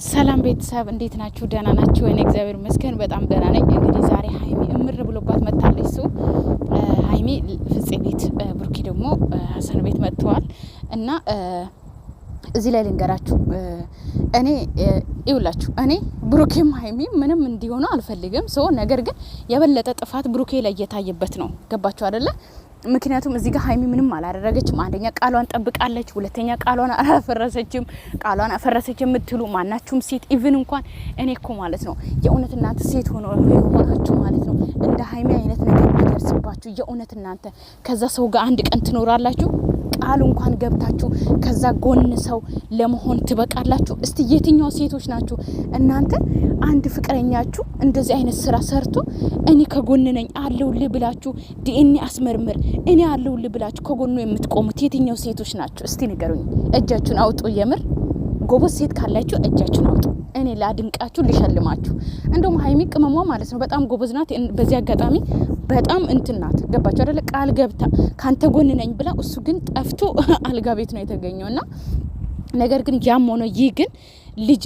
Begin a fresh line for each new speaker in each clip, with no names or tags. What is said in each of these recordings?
ሰላም ቤተሰብ እንዴት ናችሁ? ደህና ናችሁ? እኔ እግዚአብሔር ይመስገን በጣም ደህና ነኝ። እንግዲህ ዛሬ ሀይሚ እምር ብሎባት መጣለች። ሰው ሀይሚ ፍፄ ቤት፣ ብሩኬ ደግሞ ሀሰን ቤት መጥተዋል እና እዚህ ላይ ልንገራችሁ። እኔ ይውላችሁ እኔ ብሩኬም ሀይሚ ምንም እንዲሆኑ አልፈልግም። ሰው ነገር ግን የበለጠ ጥፋት ብሩኬ ላይ እየታየበት ነው። ገባችሁ አይደለ? ምክንያቱም እዚህ ጋር ሀይሚ ምንም አላደረገችም። አንደኛ ቃሏን ጠብቃለች፣ ሁለተኛ ቃሏን አላፈረሰችም። ቃሏን አፈረሰች የምትሉ ማናችሁም ሴት ኢቭን እንኳን እኔ እኮ ማለት ነው የእውነት እናንተ ሴት ሆናችሁ ማለት ነው እንደ ሀይሚ አይነት ነገር ቢደርስባችሁ የእውነት እናንተ ከዛ ሰው ጋር አንድ ቀን ትኖራላችሁ? ቃል እንኳን ገብታችሁ ከዛ ጎን ሰው ለመሆን ትበቃላችሁ? እስቲ የትኛው ሴቶች ናችሁ እናንተ አንድ ፍቅረኛችሁ እንደዚህ አይነት ስራ ሰርቶ እኔ ከጎን ነኝ አለውልህ ብላችሁ ዲኤንኤ አስመርምር እኔ አለውልህ ብላችሁ ከጎኑ የምትቆሙት የትኛው ሴቶች ናችሁ? እስቲ ንገሩኝ። እጃችሁን አውጡ። የምር ጎበዝ ሴት ካላችሁ እጃችሁን አውጡ። እኔ ላድንቃችሁ ልሸልማችሁ። እንደውም ሀይሚ ቅመሟ ማለት ነው በጣም ጎበዝ ናት። በዚህ አጋጣሚ በጣም እንትን ናት። ገባችሁ አይደለ? ቃል ገብታ ካንተ ጎን ነኝ ብላ እሱ ግን ጠፍቶ አልጋ ቤት ነው የተገኘውና ነገር ግን ያም ሆኖ ይህ ግን ልጅ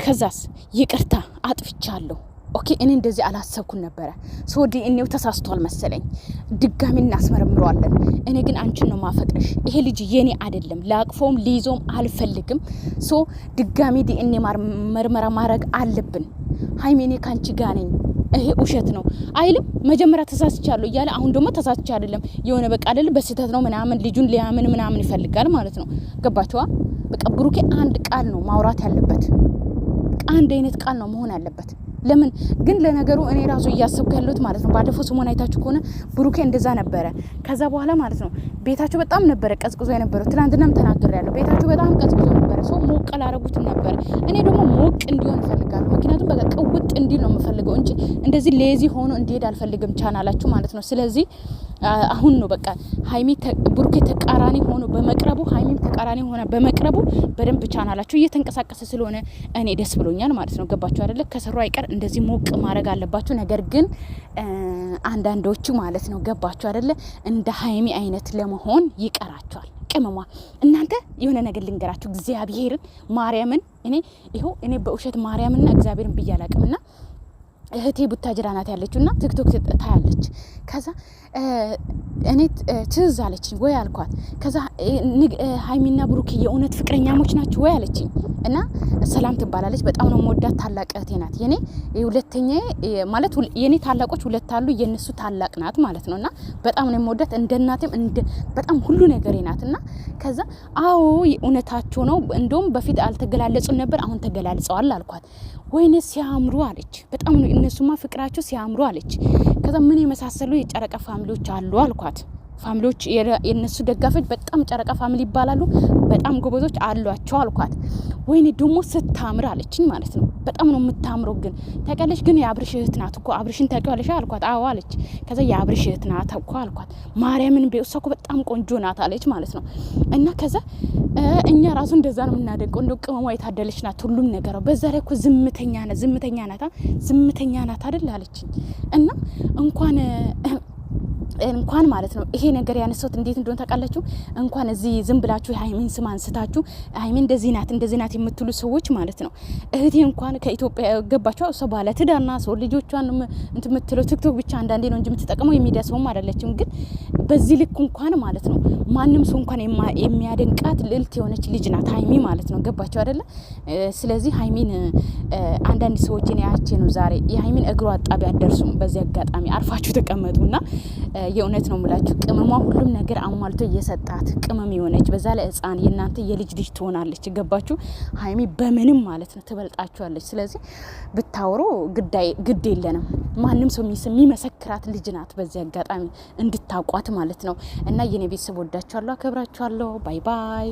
ከዛስ ይቅርታ አጥፍቻለሁ። ኦኬ እኔ እንደዚህ አላሰብኩን ነበረ። ሶ ዲኤንኤው ተሳስቷል መሰለኝ። ድጋሚ እናስመረምረዋለን። እኔ ግን አንቺን ነው ማፈቅርሽ። ይሄ ልጅ የኔ አይደለም። ላቅፎም ሊይዞም አልፈልግም። ሶ ድጋሚ ዲኤንኤ ምርመራ ማድረግ አለብን። ሀይሚ እኔ ካንቺ ጋር ነኝ። ይሄ ውሸት ነው አይልም። መጀመሪያ ተሳስቻለሁ እያለ አሁን ደግሞ ተሳስቻ አይደለም የሆነ በቃ አይደል በስህተት ነው ምናምን ልጁን ሊያምን ምናምን ይፈልጋል ማለት ነው። ገባችኋ? በቃ ብሩኬ አንድ ቃል ነው ማውራት ያለበት። አንድ አይነት ቃል ነው መሆን ያለበት። ለምን ግን ለነገሩ እኔ ራሱ እያሰብኩ ያለሁት ማለት ነው ባለፈው ሰሞን አይታችሁ ከሆነ ብሩኬ እንደዛ ነበረ። ከዛ በኋላ ማለት ነው ቤታቸው በጣም ነበረ ቀዝቅዞ የነበረው። ትናንትናም ተናግሬያለሁ። ቤታቸው በጣም ቀዝቅዞ ነበረ። ሰው ሞቅ አላረጉት ነበር። እኔ ደግሞ ሞቅ እንዲሆን እፈልጋለሁ። ምክንያቱም በቃ ቅውጥ እንዲል ነው የምፈልገው እንጂ እንደዚህ ሌዚ ሆኖ እንዲሄድ አልፈልግም ቻናላችሁ ማለት ነው። ስለዚህ አሁን ነው በቃ ሀይሚ ብሩኬ ተቃራኒ ሆኖ በመቅረቡ ሀይሚም ተቃራኒ ሆና በመቅረቡ በደንብ ቻናላችሁ እየተንቀሳቀሰ ስለሆነ እኔ ደስ ብሎኛል ማለት ነው። ገባችሁ አይደለ? ከሰሩ አይቀር እንደዚህ ሞቅ ማድረግ አለባችሁ። ነገር ግን አንዳንዶቹ ማለት ነው ገባችሁ አይደለ? እንደ ሀይሚ አይነት ለመሆን ይቀራቸዋል። ቅመሟ እናንተ የሆነ ነገር ልንገራችሁ። እግዚአብሔርን ማርያምን እኔ በውሸት ማርያምና እግዚአብሔርን ብያላቅምና እህቴ ቡታጅራ ናት ያለችውና ቲክቶክ ታያለች። ከዛ እኔ ትዝ አለችኝ ወይ አልኳት። ከዛ ሀይሚና ብሩኬ የእውነት ፍቅረኛሞች ናቸው ወይ አለችኝ። እና ሰላም ትባላለች። በጣም ነው የምወዳት። ታላቅ እህቴ ናት። የኔ ሁለተኛ ማለት የኔ ታላቆች ሁለት አሉ፣ የነሱ ታላቅ ናት ማለት ነውና በጣም ነው የምወዳት። እንደ እናቴም በጣም ሁሉ ነገሬ ናትና ከዛ አዎ እውነታቸው ነው። እንደውም በፊት አልተገላለጹን ነበር፣ አሁን ተገላልጸዋል አልኳት። ወይኔ ሲያምሩ አለች። በጣም ነው እነሱማ ፍቅራቸው ሲያምሩ አለች። ከዛ ምን የመሳሰሉ የጨረቃ ፋሚሊዎች አሉ አልኳት። ፋሚሊዎች የነሱ ደጋፊዎች በጣም ጨረቃ ፋሚሊ ይባላሉ። በጣም ጎበዞች አሏቸው አልኳት። ወይኔ ደግሞ ስታምር አለችኝ ማለት ነው። በጣም ነው የምታምረው። ግን ታውቂያለሽ ግን የአብርሽ እህት ናት እኮ። አብርሽን ታውቂዋለሽ አልኳት። አዎ አለች። ከዛ የአብርሽ እህት ናት እኮ አልኳት። ማርያምን እሷ እኮ በጣም ቆንጆ ናት አለች ማለት ነው። እና ከዛ እኛ ራሱ እንደዛ ነው የምናደንቀው። እንደው ቅመሟ የታደለች ናት ሁሉም ነገር። በዛ ላይ እኮ ዝምተኛ ናት አይደል አለችኝ። እና እንኳን ማለት ነው ይሄ ነገር ያነሳሁት እንዴት እንደሆነ ታውቃላችሁ? እንኳን እዚህ ዝም ብላችሁ የሀይሚን ስም አንስታችሁ ሀይሚን እንደዚህ ናት የምትሉ ሰዎች ማለት ነው። እህቴ እንኳን ከኢትዮጵያ ገባችሁ። እሷ ባለ ትዳርና ሰው ልጆቿን የምትለው ቲክቶክ ብቻ አንዳንዴ ነው እንጂ የምትጠቀመው የሚዲያ ሰውም አይደለችም። ግን በዚህ ልክ እንኳን ማለት ነው ማንም ሰው እንኳን የሚያደንቃት ልዕልት የሆነች ልጅ ናት ሀይሚ ማለት ነው። ገባችሁ አይደለ? ስለዚህ ሀይሚን አንዳንድ ሰዎች እኔ ያቼ ነው ዛሬ የሀይሚን እግሯ አጣቢ አደርሱም። በዚህ አጋጣሚ አርፋችሁ ተቀመጡና የእውነት ነው የምላችሁ። ቅመሟ ሁሉም ነገር አሟልቶ እየሰጣት ቅመም የሆነች በዛ ላይ ህፃን የእናንተ የልጅ ልጅ ትሆናለች። ገባችሁ? ሀይሚ በምንም ማለት ነው ትበልጣችኋለች። ስለዚህ ብታወሩ ግድ የለንም። ማንም ሰው የሚመሰክራት ልጅ ናት። በዚህ አጋጣሚ እንድታውቋት ማለት ነው። እና የኔ ቤተሰብ ወዳችኋለሁ፣ አከብራችኋለሁ። ባይ ባይ።